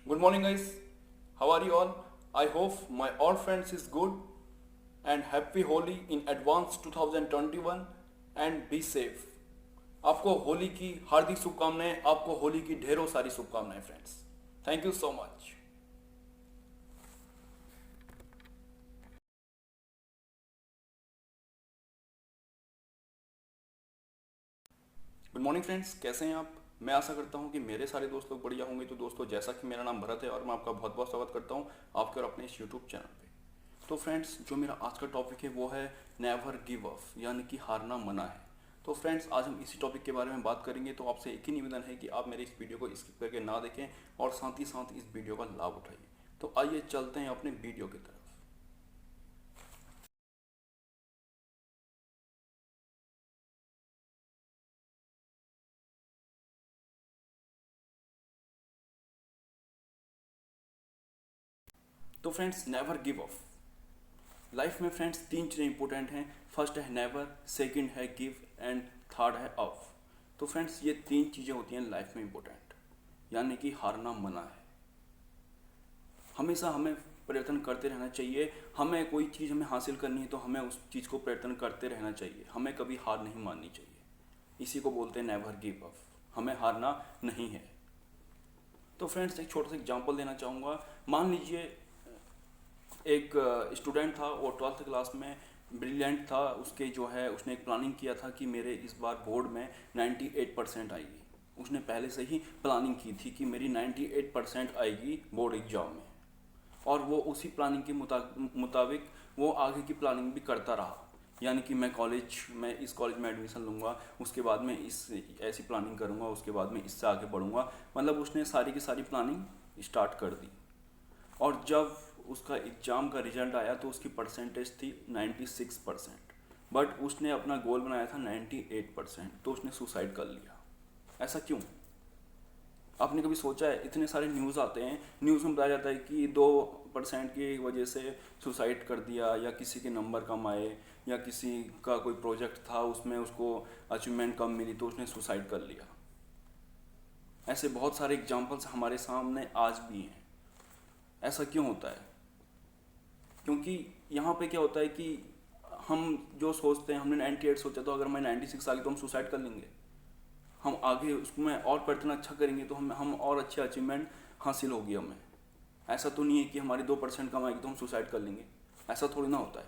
Good morning, guys. How are you all? I hope my all friends is good and happy Holi in advance 2021 and be safe. आपको होली की हार्दिक शुभकामनाएं, आपको होली की ढेरों सारी शुभकामनाएं friends. Thank you so much. Good morning friends, कैसे हैं आप? मैं आशा करता हूं कि मेरे सारे दोस्त लोग बढ़िया होंगे. तो दोस्तों, जैसा कि मेरा नाम भरत है और मैं आपका बहुत बहुत स्वागत करता हूं आपके और अपने इस यूट्यूब चैनल पे. तो फ्रेंड्स, जो मेरा आज का टॉपिक है वो है नेवर गिव अप, यानी कि हारना मना है. तो फ्रेंड्स, आज हम इसी टॉपिक के बारे में बात करेंगे. तो आपसे एक ही निवेदन है कि आप मेरे इस वीडियो को स्किप करके ना देखें और साथ ही साथ इस वीडियो का लाभ उठाइए. तो आइए चलते हैं अपने वीडियो की तरफ. तो friends, never give up. Life में फ्रेंड्स तीन चीज़ें इंपॉर्टेंट हैं. फर्स्ट है नेवर, सेकंड है गिव एंड थर्ड है अप. तो फ्रेंड्स, ये तीन चीज़ें होती हैं लाइफ में इंपॉर्टेंट, यानी कि हारना मना है. हमेशा हमें प्रयत्न करते रहना चाहिए. हमें कोई चीज़ हमें हासिल करनी है तो हमें उस चीज़ को प्रयत्न करते रहना चाहिए. हमें कभी हार नहीं माननी चाहिए. इसी को बोलते हैं नेवर गिव अप. हमें हारना नहीं है. तो फ्रेंड्स, एक छोटा सा एग्जांपल देना चाहूँगा. मान लीजिए एक स्टूडेंट था, वो 12th क्लास में ब्रिलियंट था. उसके जो है उसने एक प्लानिंग किया था कि मेरे इस बार बोर्ड में 98% आएगी. उसने पहले से ही प्लानिंग की थी कि मेरी 98% आएगी बोर्ड एग्जाम में. और वो उसी प्लानिंग के मुताबिक वो आगे की प्लानिंग भी करता रहा. यानी कि मैं इस कॉलेज में एडमिशन लूँगा, उसके बाद में इस ऐसी प्लानिंग करूँगा, उसके बाद में इससे आगे बढ़ूँगा. मतलब उसने सारी की सारी प्लानिंग स्टार्ट कर दी. और जब उसका एग्ज़ाम का रिजल्ट आया तो उसकी परसेंटेज थी 96%. बट उसने अपना गोल बनाया था 98%. तो उसने सुसाइड कर लिया. ऐसा क्यों? आपने कभी सोचा है? इतने सारे न्यूज़ आते हैं, न्यूज़ में बताया जाता है कि 2% की वजह से सुसाइड कर दिया, या किसी के नंबर कम आए, या किसी का कोई प्रोजेक्ट था उसमें उसको अचीवमेंट कम मिली तो उसने सुसाइड कर लिया. ऐसे बहुत सारे एग्जाम्पल्स हमारे सामने आज भी हैं. ऐसा क्यों होता है? क्योंकि यहाँ पे क्या होता है कि हम जो सोचते हैं, हमने 98 सोचा तो अगर हमें 96 आ गई तो हम सुसाइड कर लेंगे. हम आगे उसमें और प्रयत्न अच्छा करेंगे तो हम और अच्छे अचीवमेंट हासिल होगी हमें. ऐसा तो नहीं है कि हमारी 2% कम आएगी तो हम सुसाइड कर लेंगे. ऐसा थोड़ी ना होता है.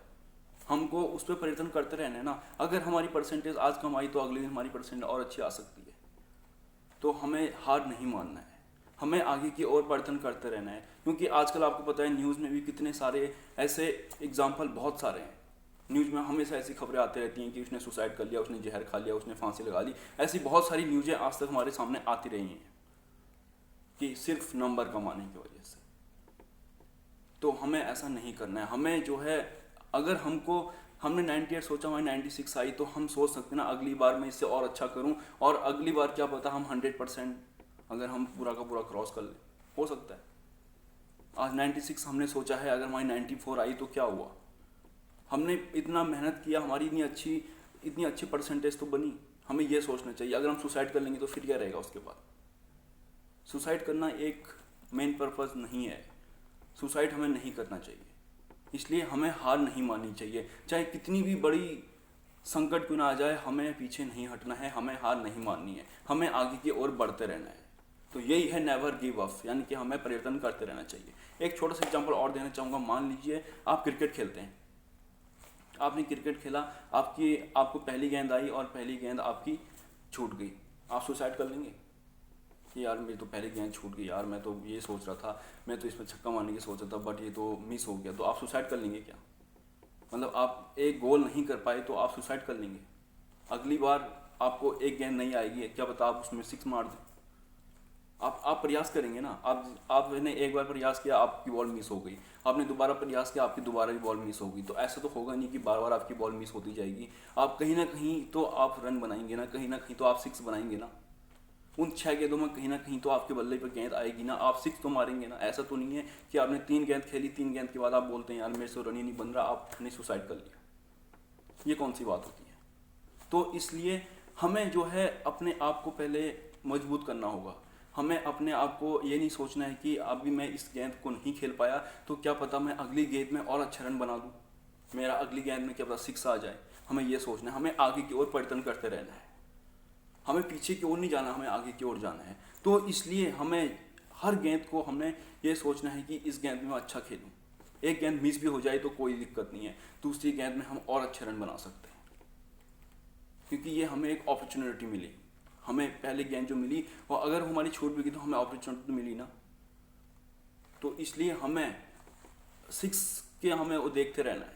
हमको उस पर प्रयत्न करते रहना है ना. अगर हमारी परसेंटेज आज कम आई तो अगले दिन हमारी परसेंट और अच्छी आ सकती है. तो हमें हार नहीं मानना है. हमें आगे की ओर प्रयत्न करते रहना है. क्योंकि आजकल आपको पता है न्यूज़ में भी कितने सारे ऐसे एग्जाम्पल बहुत सारे हैं. न्यूज़ में हमेशा ऐसी खबरें आती रहती हैं कि उसने सुसाइड कर लिया, उसने जहर खा लिया, उसने फांसी लगा ली. ऐसी बहुत सारी न्यूज़ें आज तक हमारे सामने आती रही हैं कि सिर्फ नंबर कमाने की वजह से. तो हमें ऐसा नहीं करना है. हमें जो है, अगर हमने 98 सोचा, हमारी 96 आई, तो हम सोच सकते हैं ना अगली बार मैं इससे और अच्छा करूं, और अगली बार क्या पता हम 100% अगर हम पूरा का पूरा क्रॉस कर लें. हो सकता है. आज 96 हमने सोचा है, अगर हमारी 94 आई तो क्या हुआ? हमने इतना मेहनत किया, हमारी इतनी अच्छी परसेंटेज तो बनी. हमें यह सोचना चाहिए. अगर हम सुसाइड कर लेंगे तो फिर क्या रहेगा उसके बाद? सुसाइड करना एक मेन पर्पज़ नहीं है. सुसाइड हमें नहीं करना चाहिए. इसलिए हमें हार नहीं माननी चाहिए. चाहे कितनी भी बड़ी संकट क्यों ना आ जाए, हमें पीछे नहीं हटना है. हमें हार नहीं माननी है. हमें आगे की ओर बढ़ते रहना है. तो यही है नेवर गिव अप, यानी कि हमें प्रयत्न करते रहना चाहिए. एक छोटा सा एग्जांपल और देना चाहूँगा. मान लीजिए आप क्रिकेट खेलते हैं. आपने क्रिकेट खेला, आपको पहली गेंद आई और पहली गेंद आपकी छूट गई. आप सुसाइड कर लेंगे कि यार मेरी तो पहली गेंद छूट गई, यार मैं तो ये सोच रहा था, मैं तो इसमें छक्का मारने की सोच रहा था, बट ये तो मिस हो गया. तो आप सुसाइड कर लेंगे क्या? मतलब आप एक गोल नहीं कर पाए तो आप सुसाइड कर लेंगे. अगली बार आपको एक गेंद नहीं आएगी, क्या पता आप उसमें 6 मार दें. आप प्रयास करेंगे ना. आपने एक बार प्रयास किया, आपकी बॉल मिस हो गई. आपने दोबारा प्रयास किया, आपकी दोबारा भी बॉल मिस हो गई. तो ऐसा तो होगा नहीं कि बार बार आपकी बॉल मिस होती जाएगी. आप कहीं ना कहीं तो आप रन बनाएंगे ना, कहीं ना कहीं तो आप 6 बनाएंगे ना. उन 6 गेंदों में कहीं ना कहीं तो आपके बल्ले पर गेंद आएगी ना. आप 6 तो मारेंगे ना. ऐसा तो नहीं है कि आपने 3 गेंद खेली, 3 गेंद के बाद आप बोलते हैं यार मेरे से रन ही नहीं बन रहा, आपने सुसाइड कर लिया. ये कौन सी बात होती है? तो इसलिए हमें जो है अपने आप को पहले मजबूत करना होगा. हमें अपने आप को ये नहीं सोचना है कि अभी मैं इस गेंद को नहीं खेल पाया तो क्या पता मैं अगली गेंद में और अच्छा रन बना दूँ, मेरा अगली गेंद में क्या पता 6 आ जाए। हमें ये सोचना है, हमें आगे की ओर परिवर्तन करते रहना है, हमें पीछे की ओर नहीं जाना, हमें आगे की ओर जाना है। तो इसलिए हमें हर गेंद को हमने ये सोचना है कि इस गेंद में मैं अच्छा खेलूँ। एक गेंद मिस भी हो जाए तो कोई दिक्कत नहीं है, दूसरी गेंद में हम और अच्छे रन बना सकते हैं, क्योंकि ये हमें एक अपॉर्चुनिटी मिली। हमें पहले गेंद जो मिली और अगर हमारी छूट भी गई तो हमें अपॉर्चुनिटी मिली ना। तो इसलिए हमें 6 के हमें वो देखते रहना है।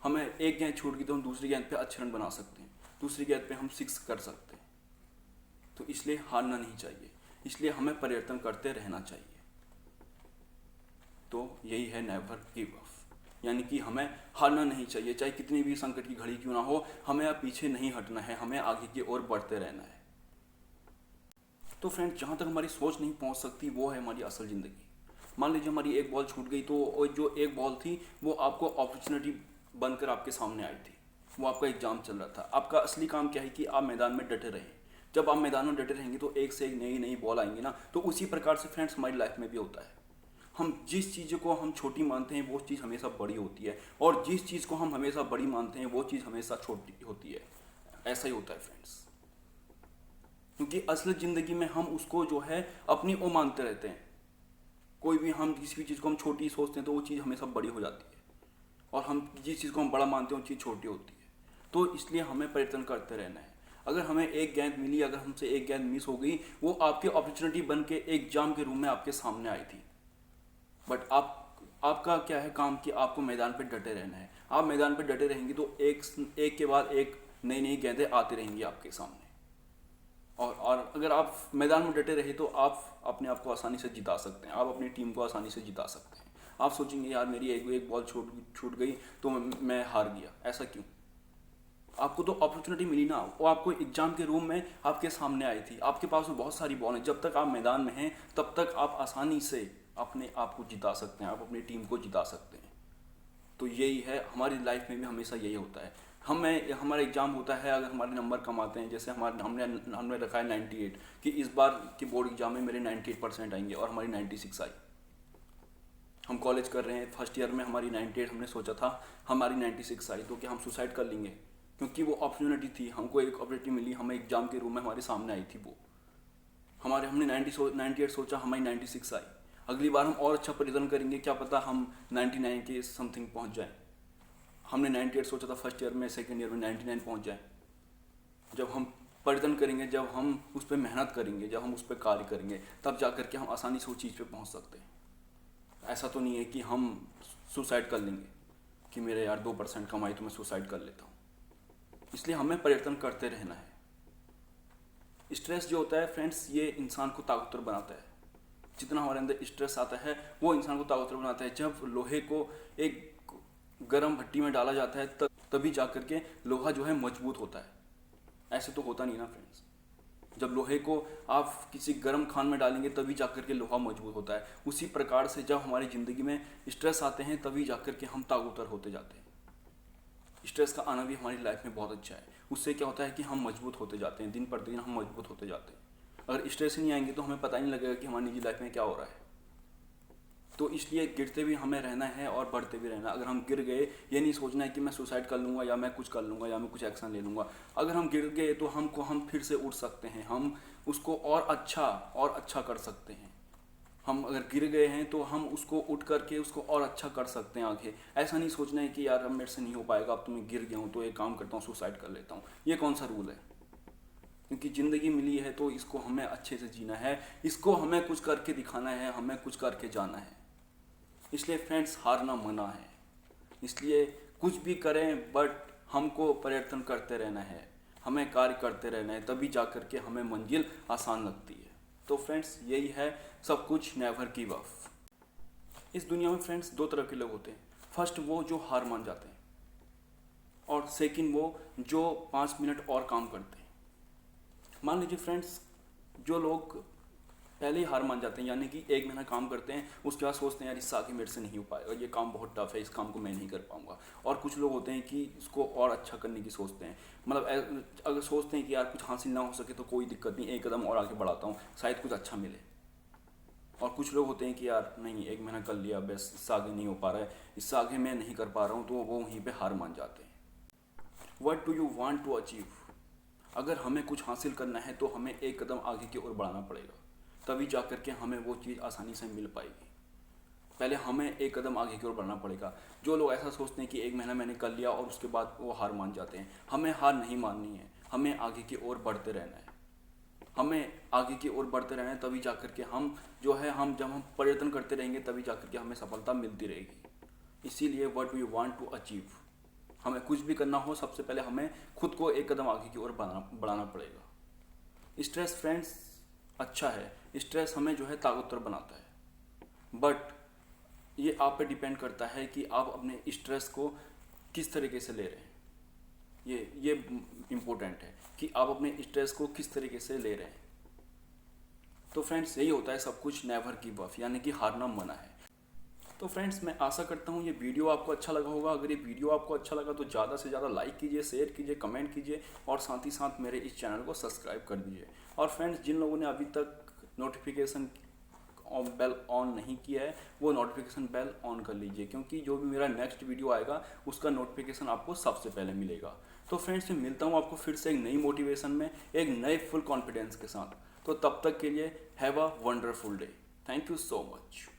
हमें एक गेंद छूट गई तो हम दूसरी गेंद पे अच्छे रन बना सकते हैं, दूसरी गेंद पे हम 6 कर सकते हैं। तो इसलिए हारना नहीं चाहिए, इसलिए हमें परिवर्तन करते रहना चाहिए। तो यही है नेवर गिव अप, यानी कि हमें हारना नहीं चाहिए, चाहे कितनी भी संकट की घड़ी क्यों ना हो, हमें अब पीछे नहीं हटना है, हमें आगे की ओर बढ़ते रहना है। तो फ्रेंड, जहाँ तक हमारी सोच नहीं पहुँच सकती वो है हमारी असल ज़िंदगी। मान लीजिए हमारी एक बॉल छूट गई, तो जो एक बॉल थी वो आपको अपॉर्चुनिटी बनकर आपके सामने आई थी, वो आपका एग्जाम चल रहा था। आपका असली काम क्या है कि आप मैदान में डटे रहें। जब आप मैदान में डटे रहेंगे तो एक से एक नई नई बॉल आएंगी ना। तो उसी प्रकार से फ्रेंड्स हमारी लाइफ में भी होता है। हम जिस चीज़ को हम छोटी मानते हैं वो चीज़ हमेशा बड़ी होती है, और जिस चीज़ को हम हमेशा बड़ी मानते हैं वो चीज़ हमेशा छोटी होती है। ऐसा ही होता है फ्रेंड्स, क्योंकि असल ज़िंदगी में हम उसको जो है अपनी वो मानते रहते हैं। कोई भी हम किसी भी चीज़ को हम छोटी सोचते हैं तो वो चीज़ हमेशा बड़ी हो जाती है, और हम जिस चीज़ को हम बड़ा मानते हैं वो चीज़ छोटी होती है। तो इसलिए हमें प्रयत्न करते रहना है। अगर हमें एक गेंद मिली, अगर हमसे एक गेंद मिस हो गई, वो आपकी अपॉर्चुनिटी बन के एग्जाम के रूम में आपके सामने आई थी। बट आपका क्या है काम कि आपको मैदान पे डटे रहना है। आप मैदान पे डटे रहेंगे तो एक के बाद एक नई नई गेंदें आती रहेंगी आपके सामने। और अगर आप मैदान में डटे रहे तो आप अपने आप को आसानी से जिता सकते हैं, आप अपनी टीम को आसानी से जिता सकते हैं। आप सोचेंगे यार मेरी एक बॉल छूट गई तो मैं हार गया, ऐसा क्यों? आपको तो अपॉर्चुनिटी मिली ना, वो आपको एग्जाम के रूम में आपके सामने आई थी। आपके पास में बहुत सारी बॉल है, जब तक आप मैदान में हैं तब तक आप आसानी से अपने आप को जिता सकते हैं, आप अपनी टीम को जिता सकते हैं। तो यही है, हमारी लाइफ में भी हमेशा यही होता है। हमारा एग्जाम होता है, अगर हमारे नंबर कम आते हैं, जैसे हमने रखा है 98 कि इस बार के बोर्ड एग्जाम में मेरे 98% आएंगे, और हमारी 96 आई। हम कॉलेज कर रहे हैं, फर्स्ट ईयर में हमारी 98 हमने सोचा था, हमारी 96 आई, तो क्या हम सुसाइड कर लेंगे? क्योंकि वो अपॉर्चुनिटी थी, हमको एक अपॉर्चुनिटी मिली, हमें एग्जाम के रूम में हमारे सामने आई थी वो। हमने 98 सोचा, हमारी 96 आई। अगली बार हम और अच्छा प्रयत्न करेंगे, क्या पता हम 99 के समथिंग पहुंच जाएं। हमने 98 सोचा था फर्स्ट ईयर में, सेकंड ईयर में 99 पहुंच जाएं। जब हम प्रयत्न करेंगे, जब हम उस पर मेहनत करेंगे, जब हम उस पर कार्य करेंगे, तब जा करके हम आसानी से उस चीज़ पे पहुंच सकते हैं। ऐसा तो नहीं है कि हम सुसाइड कर लेंगे कि मेरे यार 2% कमाई तो मैं सुसाइड कर लेता हूँ। इसलिए हमें प्रयत्न करते रहना है। स्ट्रेस जो होता है फ्रेंड्स, ये इंसान को ताकतवर बनाता है। जितना हमारे अंदर स्ट्रेस आता है वो इंसान को ताकतवर बनाता है। जब लोहे को एक गर्म भट्टी में डाला जाता है तभी जा करके लोहा जो है मजबूत होता है। ऐसे तो होता नहीं ना फ्रेंड्स। जब लोहे को आप किसी गर्म खान में डालेंगे तभी जा करके लोहा मजबूत होता है। उसी प्रकार से जब हमारी ज़िंदगी में स्ट्रेस आते हैं तभी जा करके हम ताकतवर होते जाते हैं। स्ट्रेस का आना भी हमारी लाइफ में बहुत अच्छा है। उससे क्या होता है कि हम मजबूत होते जाते हैं, दिन पर दिन हम मजबूत होते जाते हैं। अगर स्ट्रेस ही नहीं आएंगे तो हमें पता ही नहीं लगेगा कि हमारी निजी लाइफ में क्या हो रहा है। तो इसलिए गिरते भी हमें रहना है और बढ़ते भी रहना। अगर हम गिर गए, ये नहीं सोचना है कि मैं सुसाइड कर लूँगा या मैं कुछ कर लूँगा या मैं कुछ एक्शन ले लूँगा। अगर हम गिर गए तो हम फिर से उठ सकते हैं, हम उसको और अच्छा कर सकते हैं। हम अगर गिर गए हैं तो हम उसको उठ करके उसको और अच्छा कर सकते हैं आगे। ऐसा नहीं सोचना है कि यार अब मेरे से नहीं हो पाएगा, अब तो मैं गिर गया हूँ तो एक काम करता हूँ, सुसाइड कर लेता हूँ। ये कौन सा रूल है? क्योंकि ज़िंदगी मिली है तो इसको हमें अच्छे से जीना है, इसको हमें कुछ करके दिखाना है, हमें कुछ करके जाना है। इसलिए फ्रेंड्स, हारना मना है। इसलिए कुछ भी करें बट हमको प्रयत्न करते रहना है, हमें कार्य करते रहना है, तभी जा करके हमें मंजिल आसान लगती है। तो फ्रेंड्स, यही है सब कुछ, नेवर गिव अप। इस दुनिया में फ्रेंड्स 2 तरह के लोग होते हैं। फर्स्ट वो जो हार मान जाते हैं, और सेकंड वो जो 5 मिनट और काम करते हैं। मान लीजिए फ्रेंड्स, जो लोग पहले ही हार मान जाते हैं, यानी कि 1 महीना काम करते हैं, उसके बाद सोचते हैं यार इससे आगे मेरे से नहीं हो पाएगा, ये काम बहुत टफ है, इस काम को मैं नहीं कर पाऊंगा। और कुछ लोग होते हैं कि इसको और अच्छा करने की सोचते हैं, मतलब अगर सोचते हैं कि यार कुछ हासिल ना हो सके तो कोई दिक्कत नहीं, 1 कदम और आगे बढ़ाता हूँ, शायद कुछ अच्छा मिले। और कुछ लोग होते हैं कि यार नहीं 1 महीना कर लिया बस, इससे आगे नहीं हो पा रहा है, इससे आगे मैं नहीं कर पा रहा हूँ, तो वो वहीं पर हार मान जाते हैं। What do you want to achieve? अगर हमें कुछ हासिल करना है तो हमें 1 कदम आगे की ओर बढ़ाना पड़ेगा, तभी जा कर के हमें वो चीज़ आसानी से मिल पाएगी। पहले हमें 1 कदम आगे की ओर बढ़ना पड़ेगा। जो लोग ऐसा सोचते हैं कि 1 महीना मैंने कर लिया और उसके बाद वो हार मान जाते हैं, हमें हार नहीं माननी है, हमें आगे की ओर बढ़ते रहना है। हमें आगे की ओर बढ़ते रहना है, तभी जा कर के हम जो है जब हम प्रयत्न करते रहेंगे तभी जा कर के हमें सफलता मिलती रहेगी। इसीलिए what we want to achieve, हमें कुछ भी करना हो सबसे पहले हमें खुद को 1 कदम आगे की ओर बढ़ाना पड़ेगा। स्ट्रेस फ्रेंड्स अच्छा है, स्ट्रेस हमें जो है ताकतवर बनाता है, बट ये आप पे डिपेंड करता है कि आप अपने स्ट्रेस को किस तरीके से ले रहे हैं। ये इम्पोर्टेंट है कि आप अपने स्ट्रेस को किस तरीके से ले रहे हैं। तो फ्रेंड्स यही होता है सब कुछ, नेवर गिव अप, यानी कि हारना मना है। तो फ्रेंड्स मैं आशा करता हूँ ये वीडियो आपको अच्छा लगा होगा। अगर ये वीडियो आपको अच्छा लगा तो ज़्यादा से ज़्यादा लाइक कीजिए, शेयर कीजिए, कमेंट कीजिए और साथ ही साथ मेरे इस चैनल को सब्सक्राइब कर दीजिए। और फ्रेंड्स जिन लोगों ने अभी तक नोटिफिकेशन बेल ऑन नहीं किया है वो नोटिफिकेशन बेल ऑन कर लीजिए, क्योंकि जो भी मेरा नेक्स्ट वीडियो आएगा उसका नोटिफिकेशन आपको सबसे पहले मिलेगा। तो फ्रेंड्स मैं मिलता हूँ आपको फिर से एक नई मोटिवेशन में, एक नए फुल कॉन्फिडेंस के साथ। तो तब तक के लिए have a wonderful day. Thank you so much.